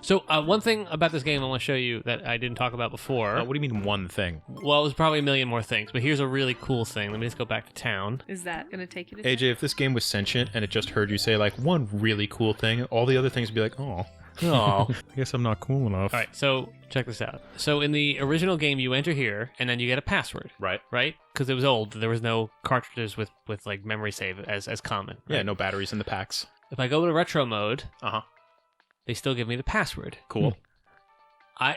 So one thing about this game I want to show you that I didn't talk about before. What do you mean one thing? Well, it was probably a million more things, but here's a really cool thing. Let me just go back to town. Is that going to take you to AJ, if this game was sentient and it just heard you say like one really cool thing, all the other things would be like, oh, I guess I'm not cool enough. All right, so check this out. So in the original game, you enter here, and then you get a password. Right. Right? Because it was old. There was no cartridges with like memory save as common. Right? Yeah, no batteries in the packs. If I go to retro mode, Uh-huh. they still give me the password. Cool.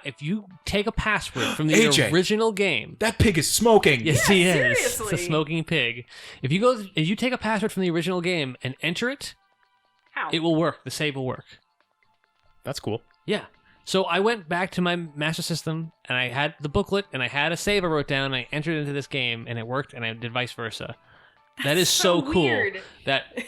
If you take a password from the AJ, original game, that pig is smoking. yes, he is. seriously. It's a smoking pig. If you take a password from the original game and enter it, How? it will work. The save will work. That's cool. Yeah. So I went back to my Master System, and I had the booklet, and I had a save I wrote down, and I entered into this game, and it worked, and I did vice versa. That is so cool. weird. That I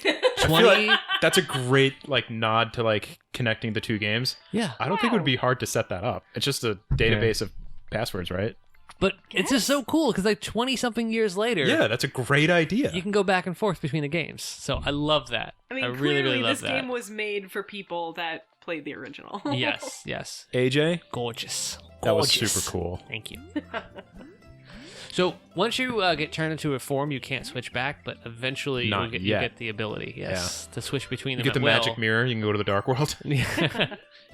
20... feel like that's a great like nod to like connecting the two games. Yeah. I don't think it would be hard to set that up. It's just a database of passwords, right? But it's just so cool, because like 20-something years later... Yeah, that's a great idea. You can go back and forth between the games. So I love that. I mean, really, clearly really love this that. game was made for people that played the original. Yes, yes. AJ, Gorgeous. that was Gorgeous. super cool. Thank you. So once you get turned into a form, you can't switch back, but eventually you get the ability, yes, to switch between You them. get the magic mirror, you can go to the dark world. you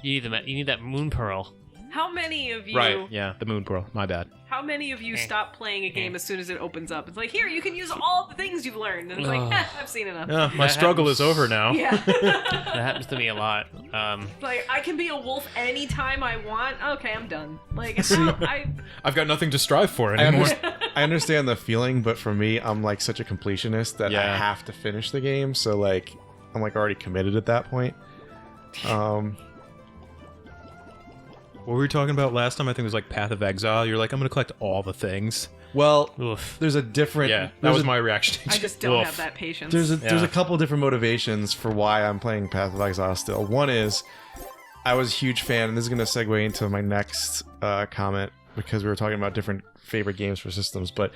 need that moon pearl. How many of you? Right, yeah, the moon pearl. My bad. How many of you stop playing a game as soon as it opens up? It's like, here, you can use all the things you've learned. And it's like, I've seen enough. My struggle is over now. Yeah. That happens to me a lot. Like, I can be a wolf anytime I want. Okay, I'm done. Like, I've got nothing to strive for I, anymore. I understand the feeling, but for me, I'm like such a completionist that I Yeah. have to finish the game. So like, I'm like already committed at that point. What were we talking about last time? I think it was like Path of Exile. You're like, I'm going to collect all the things. Well, Oof. there's a different. Yeah, that there's was a, my reaction. I just don't Oof. have that patience. There's Yeah. a couple different motivations for why I'm playing Path of Exile still. One is I was a huge fan, and this is going to segue into my next comment because we were talking about different favorite games for systems, but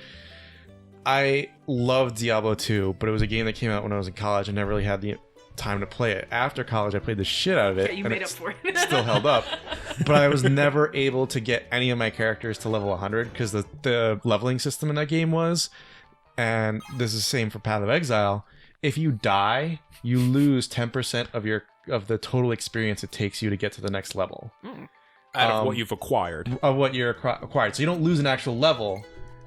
I loved Diablo 2, but it was a game that came out when I was in college and never really had the time to play it. After college, I played the shit out of it. Yeah, you and made up for it. Still held up. But I was never able to get any of my characters to level 100 because the leveling system in that game was, and this is the same for Path of Exile, if you die, you lose 10% of the total experience it takes you to get to the next level. Out of what you've acquired. Of what you're acquired. So you don't lose an actual level,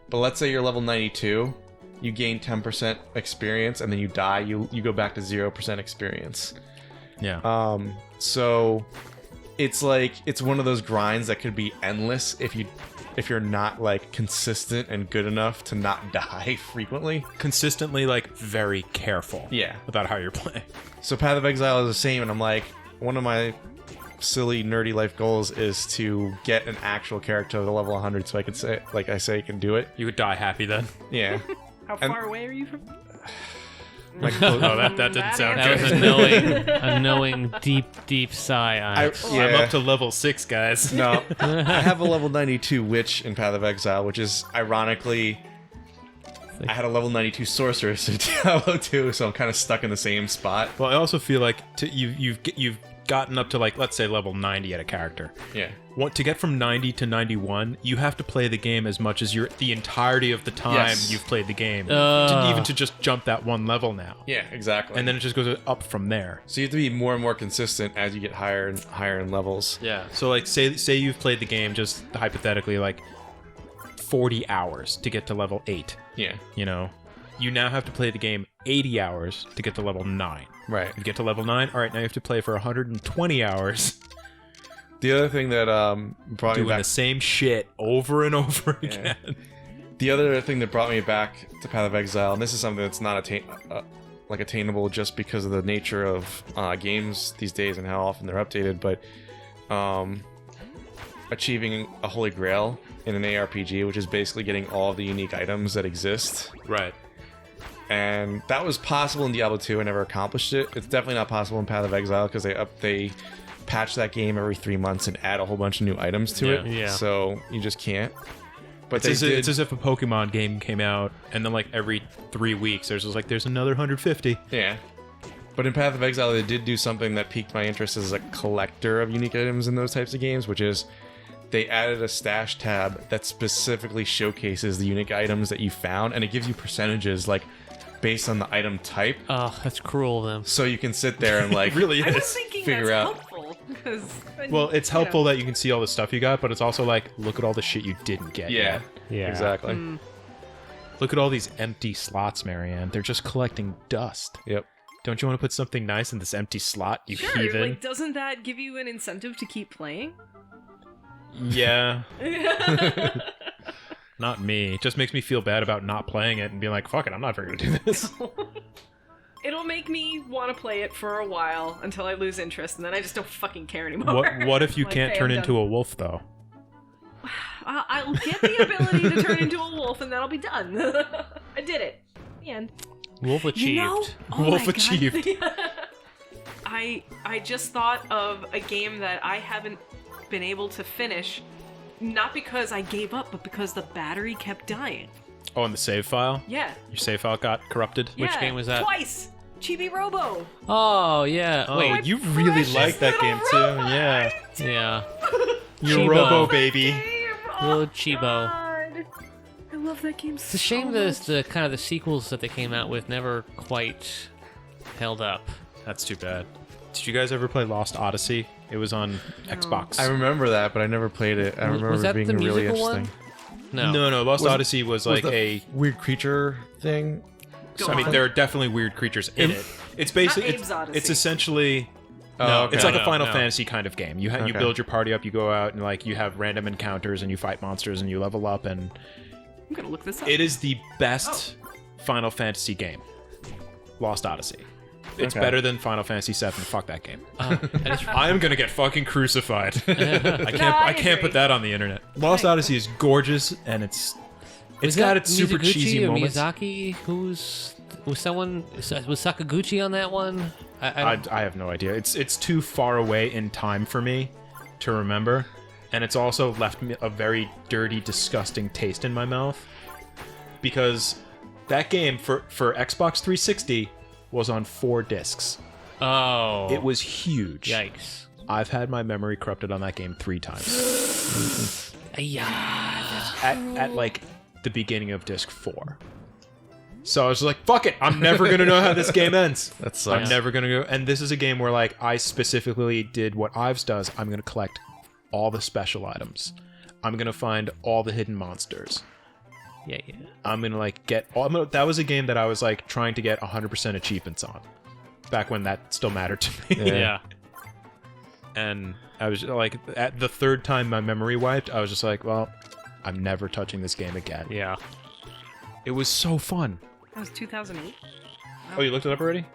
but let's say you're level 92, you gain 10% experience, and then you die, you go back to 0% experience. Yeah. So it's like it's one of those grinds that could be endless if you're not like consistent and good enough to not die frequently. Consistently, like, very careful. Yeah. About how you're playing. So Path of Exile is the same, and I'm like, one of my silly nerdy life goals is to get an actual character to level 100 so I could say, like I say, I can do it. You would die happy then. Yeah. How far away are you from? Like, Oh, that didn't That sound That good. was a knowing, deep sigh. I'm up to level 6, guys. No, I have a level 92 witch in Path of Exile, which is ironically, I had a level 92 sorceress in Diablo 2, so I'm kind of stuck in the same spot. Well, I also feel like you've gotten up to, like, let's say level 90 at a character. Yeah. To get from 90 to 91, you have to play the game as much as the entirety of the time Yes. you've played the game. Uh. Even to just jump that one level now. Yeah, exactly. And then it just goes up from there. so you have to be more and more consistent as you get higher and higher in levels. Yeah. So, like, say you've played the game just hypothetically, like, 40 hours to get to level 8. Yeah. You know? You now have to play the game 80 hours to get to level 9. Right. You get to level 9, all right, now you have to play for 120 hours The other thing that brought me doing back the same shit over and over again. The other thing that brought me back to Path of Exile, and this is something that's not attainable just because of the nature of games these days and how often they're updated, but achieving a Holy Grail in an ARPG, which is basically getting all of the unique items that exist. Right. And that was possible in Diablo 2. I never accomplished it. It's definitely not possible in Path of Exile because they patch that game every 3 months and add a whole bunch of new items to it. Yeah. So you just can't. But It's as if a Pokemon game came out, and then, like, every 3 weeks, there's another 150. Yeah. But in Path of Exile, they did do something that piqued my interest as a collector of unique items in those types of games, which is they added a stash tab that specifically showcases the unique items that you found, and it gives you percentages like based on the item type. Oh, that's cruel of them. So you can sit there and like really I was is. thinking Figure that's out. helpful because Well, it's helpful that you can see all the stuff you got, but it's also like, look at all the shit you didn't get yet. Yeah. Exactly. Look at all these empty slots, Maryann. They're just collecting dust. Yep. Don't you want to put something nice in this empty slot, you sure, heathen? like doesn't that give you an incentive to keep playing? Yeah. Not me. It just makes me feel bad about not playing it and being like, fuck it, I'm not ever going to do this. It'll make me want to play it for a while until I lose interest, and then I just don't fucking care anymore. What if you Like, can't hey, turn I'm into done. a wolf, though? I'll get the ability to turn into a wolf, and that'll be done. I did it. The end. Wolf achieved. You know, oh Wolf my God. achieved. I just thought of a game that I haven't been able to finish, not because I gave up, but because the battery kept dying. Oh, and the save file? Yeah. Your save file got corrupted? Which Yeah, game was that? Twice. Chibi Robo. Oh, yeah. Oh, Wait. you really Precious like that little game, too. robot. Yeah. Yeah. Your Chibo. Robo baby. Little Chibo. God. I love that game It's a shame the kind of the sequels that they came out with never quite held up. That's too bad. Did you guys ever play Lost Odyssey? It was on Xbox. I remember that, but I never played it. I remember was that it being the really musical interesting. one? No, Lost Was- Odyssey was Was like the a... weird creature thing? Go I mean, on. there are definitely weird creatures in it. It's basically... Abe's Odyssey. It's essentially... Oh, No, okay. it's like No, a Final no. Fantasy kind of game. You you Okay. build your party up, you go out, and like you have random encounters, and you fight monsters, and you level up, and I'm gonna look this up. it is the best Final Fantasy game. Lost Odyssey. It's Okay. better than Final Fantasy VII. Fuck that game. That is- I am gonna get fucking crucified. I can't. Yeah, I I can't agree. put that on the internet. Lost Odyssey is gorgeous, and it's was got that its super Mizuguchi cheesy or moments. Miyazaki? Was Sakaguchi on that one? I have no idea. It's too far away in time for me to remember, and it's also left me a very dirty, disgusting taste in my mouth because that game for Xbox 360 was on 4 discs. Oh. It was huge. Yikes. I've had my memory corrupted on that game 3 times Yeah. at like the beginning of disc 4. So I was like, fuck it, I'm never gonna know how this game ends. That I'm sucks. never gonna go. And this is a game where like I specifically did what Ives does. I'm gonna collect all the special items. I'm gonna find all the hidden monsters. Yeah. I'm gonna like get all. That was a game that I was like trying to get 100% achievements on, back when that still mattered to me. Yeah. And I was like, at the 3rd time my memory wiped, I was just like, well, I'm never touching this game again. Yeah. It was so fun. That was 2008. Oh, you looked it up already?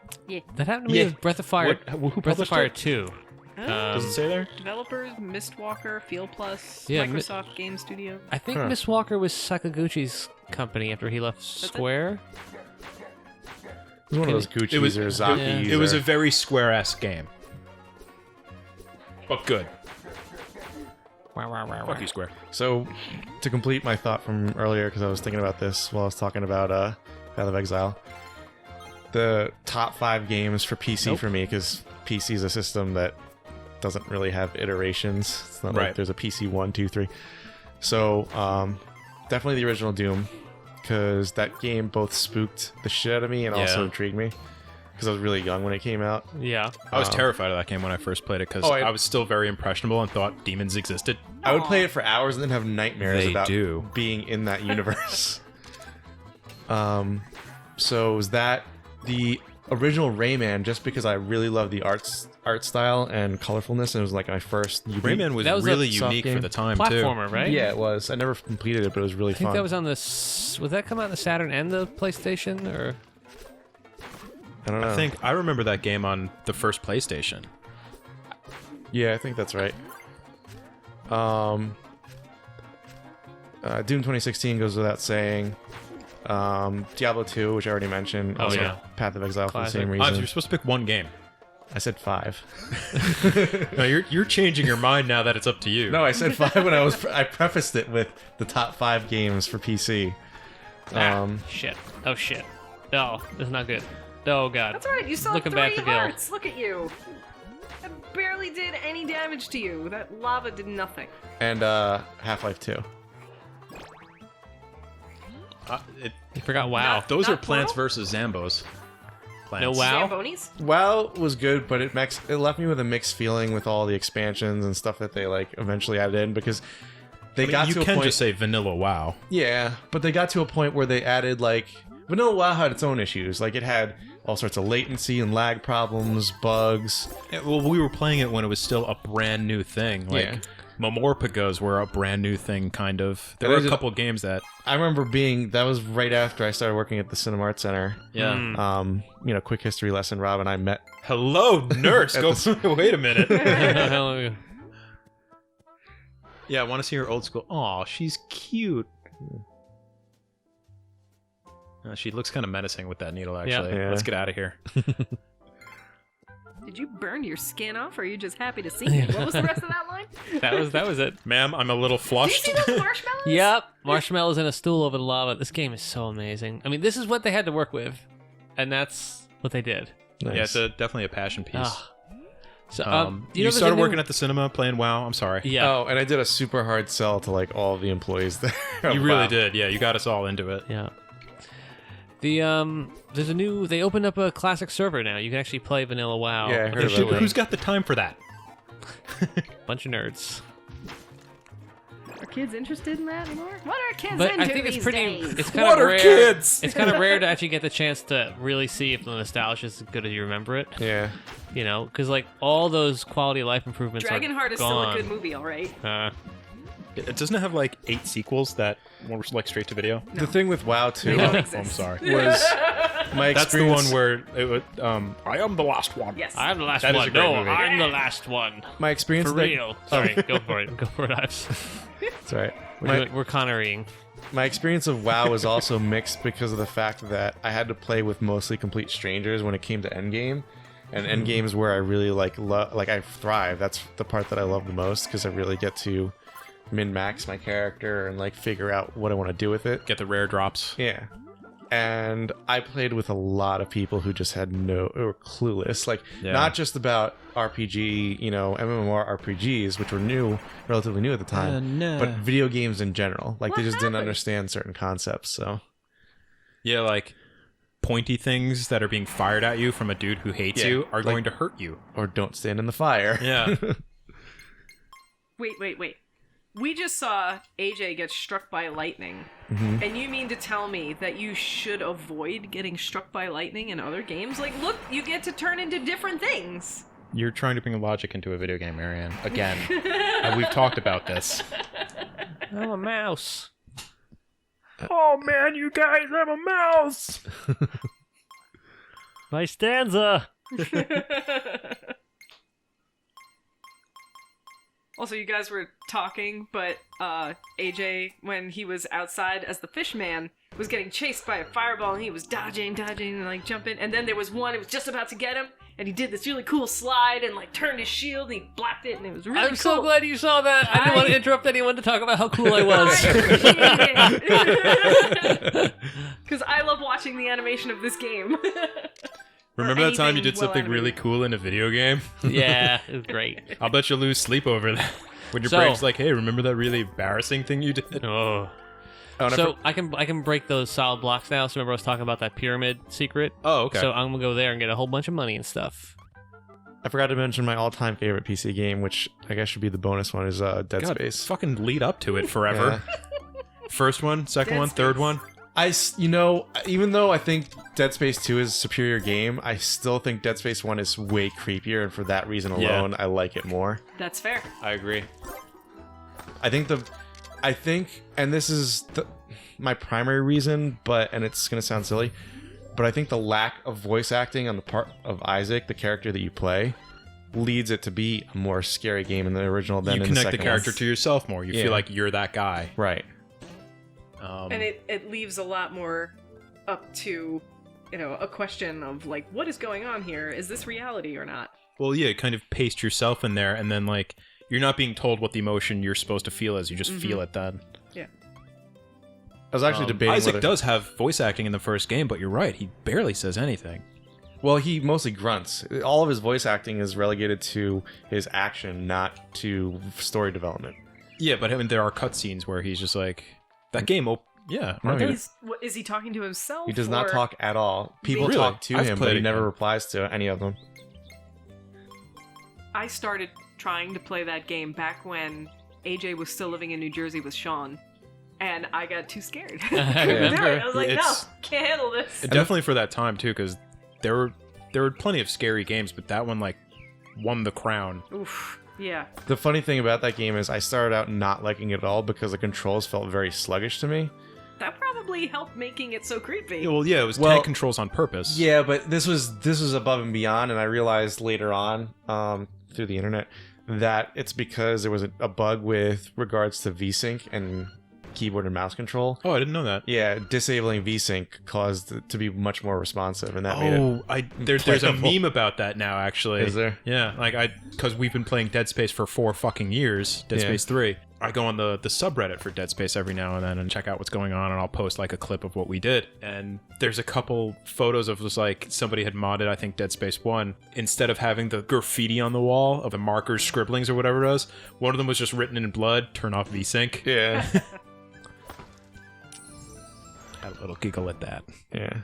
That happened to me Yeah. with Breath of Fire. Who Breath of published Fire it? 2. Does it say there? Developers: Mistwalker, Field Plus, Yeah, Microsoft Game Studio. I think Huh. Miss Walker was Sakaguchi's company after he left it? Square. It was one of those Gucci's It was- or Zakis. It was or- a very Square-esque game. But good. Fuck you, Square. So, to complete my thought from earlier, because I was thinking about this while I was talking about Path of Exile, the top 5 games for PC for me, because PC is a system that doesn't really have iterations. It's not Right. like there's a PC 1, 2, 3. So, definitely the original Doom, because that game both spooked the shit out of me and also Yeah. intrigued me, because I was really young when it came out. Yeah. I was terrified of that game when I first played it because Oh, I was still very impressionable and thought demons existed. I would play it for hours and then have nightmares They about do. being in that universe. So was that the original Rayman? Just because I really love the art style and colorfulness, and it was like my first Rayman was That was a really soft unique game. for the time too. Platformer, right? Yeah, it was. I never completed it, but it was really I think fun. that was on the. Was that come out on the Saturn and the PlayStation, or? I don't know. I think I remember that game on the first PlayStation. Yeah, I think that's right. Doom 2016 goes without saying. Diablo 2, which I already mentioned. Oh, Also yeah. Path of Exile Classic. for the same Ives, reason. you're supposed to pick one game. I said 5. No, you're changing your mind now that it's up to you. No, I said 5 when I prefaced it with the top 5 games for PC. Shit. Oh shit. No, that's not good. Oh god. That's right. You saw Looking 3 bad for Gil. hearts. Look at you. That barely did any damage to you. That lava did nothing. And Half-Life 2. You forgot WoW. Those Not are Plants Portal? versus Zambos. Plants. No WoW? Zambonis? WoW was good, but it left me with a mixed feeling with all the expansions and stuff that they like eventually added in because they got you to a can point. just say vanilla WoW. Yeah, but they got to a point where they added like Vanilla WoW had its own issues. Like it had all sorts of latency and lag problems, bugs. Yeah, well, we were playing it when it was still a brand new thing. Like Yeah. Momorpagas were a brand new thing, kind of. There And were I a just- couple games that. I remember that was right after I started working at the Cinema Arts Center. Yeah. Quick history lesson. Rob and I met. Hello, nurse. Go. Wait a minute. Yeah, I want to see her old school. Aw, she's cute. She looks kind of menacing with that needle, actually. Yeah. Let's get out of here. Did you burn your skin off, or are you just happy to see me? What was the rest of that line? That was it. Ma'am, I'm a little Do you flushed. see those marshmallows? Yep. Marshmallows in a stool over the lava. This game is so amazing. I mean, this is what they had to work with, and that's what they did. Nice. Yeah, it's definitely a passion piece. Ah. So, You there's a started new- working at the cinema playing WoW. I'm sorry. Yeah. Oh, and I did a super hard sell to like all of the employees there. You really Wow. did. Yeah, you got us all into it. Yeah. They opened up a classic server now. You can actually play vanilla WoW. Yeah, I heard about officially. that. Who's got the time for that? Bunch of nerds. Are kids interested in that anymore? What are kids But into I think it's these pretty. days? It's kind What of are rare. kids? It's kind of rare to actually get the chance to really see if the nostalgia is as good as you remember it. Yeah. You know, because like all those quality of life improvements Dragonheart are is still a gone. good movie, all right. It doesn't have like 8 sequels that were like straight to video. The thing with WoW too They don't Oh, exist. I'm sorry. was my That's the experience. one where it would, I am the last one. Yes. I'm the last That is one. a great No, movie. I'm the last one. My experience For with that- real. Sorry, go for it. Go for it, Ives. That's right. We're Connerying. My experience of WoW was also mixed because of the fact that I had to play with mostly complete strangers when it came to endgame, and endgame is where I really like I thrive. That's the part that I love the most because I really get to min-max my character and like figure out what I want to do with it. Get the rare drops. Yeah. And I played with a lot of people who just had were clueless. Like, Yeah. not just about RPG, MMORPGs, which were relatively new at the time, but video games in general. Like, they What just didn't happened? understand certain concepts, so. Yeah, like pointy things that are being fired at you from a dude who hates Yeah, you are like- going to hurt you. Or don't stand in the fire. Yeah. Wait. We just saw AJ get struck by lightning. Mhm. And you mean to tell me that you should avoid getting struck by lightning in other games? Like, look, you get to turn into different things. You're trying to bring logic into a video game, Maryann. Again. And we've talked about this. I'm a mouse. Oh man, you guys, I'm a mouse! My stanza. Also, you guys were talking, but AJ, when he was outside as the fish man, was getting chased by a fireball, and he was dodging, and like jumping. And then there was one who was just about to get him, and he did this really cool slide and like turned his shield, and he blocked it, and it was really I'm cool. so glad you saw that. I didn't want to interrupt anyone to talk about how cool I I was. appreciate it. Because I love watching the animation of this game. Remember that time you anything did something well really animated. cool in a video game? Yeah, it was great. I'll bet you'll lose sleep over that. When your So- brain's like, hey, remember that really embarrassing thing you did? Oh. Oh, and So I can break those solid blocks now. So remember I was talking about that pyramid secret. Oh, okay. So I'm gonna go there and get a whole bunch of money and stuff. I forgot to mention my all-time favorite PC game, which I guess should be the bonus one, is Dead God, Space. fucking lead up to it forever. First one, second Dead one, third Space. one. Even though I think Dead Space 2 is a superior game, I still think Dead Space 1 is way creepier, and for that reason Yeah. alone, I like it more. That's fair. I agree. I think, and this is my primary reason, and it's gonna sound silly, but I think the lack of voice acting on the part of Isaac, the character that you play, leads it to be a more scary game in the original than You in connect the the second character one. to yourself more. You Yeah. feel like you're that guy. Right. And it leaves a lot more up to, a question of, like, what is going on here? Is this reality or not? Well, yeah, kind of paste yourself in there, and then, like, you're not being told what the emotion you're supposed to feel is. You just feel it then. Yeah. I was actually debating Isaac whether, does have voice acting in the first game, but you're right. He barely says anything. Well, he mostly grunts. All of his voice acting is relegated to his action, not to story development. Yeah, but I mean, there are cutscenes where he's just like, that game, yeah. No, okay. Is he talking to himself? He does not or- talk at all. People Really? talk to I've him, played but he it, never yeah. replies to any of them. I started trying to play that game back when AJ was still living in New Jersey with Sean, and I got too scared. I Do it. remember. I was like, no, It's- can't handle this. Definitely for that time, too, because there were plenty of scary games, but that one, like, won the crown. Oof. Yeah. The funny thing about that game is I started out not liking it at all because the controls felt very sluggish to me. That probably helped making it so creepy. Well, yeah, it was Well, tank controls on purpose. Yeah, but this was above and beyond, and I realized later on through the internet that it's because there was a bug with regards to VSync and keyboard and mouse control. Oh, I didn't know that. Yeah, disabling VSync caused it to be much more responsive, and that made it. Oh, there's a playable. meme about that now, actually. Is there? Yeah, like because we've been playing Dead Space for 4 fucking years, Dead Yeah. Space 3. I go on the subreddit for Dead Space every now and then and check out what's going on, and I'll post like a clip of what we did. And there's a couple photos of just like somebody had modded, I think, Dead Space 1. Instead of having the graffiti on the wall of the markers, scribblings, or whatever it was, one of them was just written in blood, turn off VSync. Yeah. Had a little giggle at that. Yeah.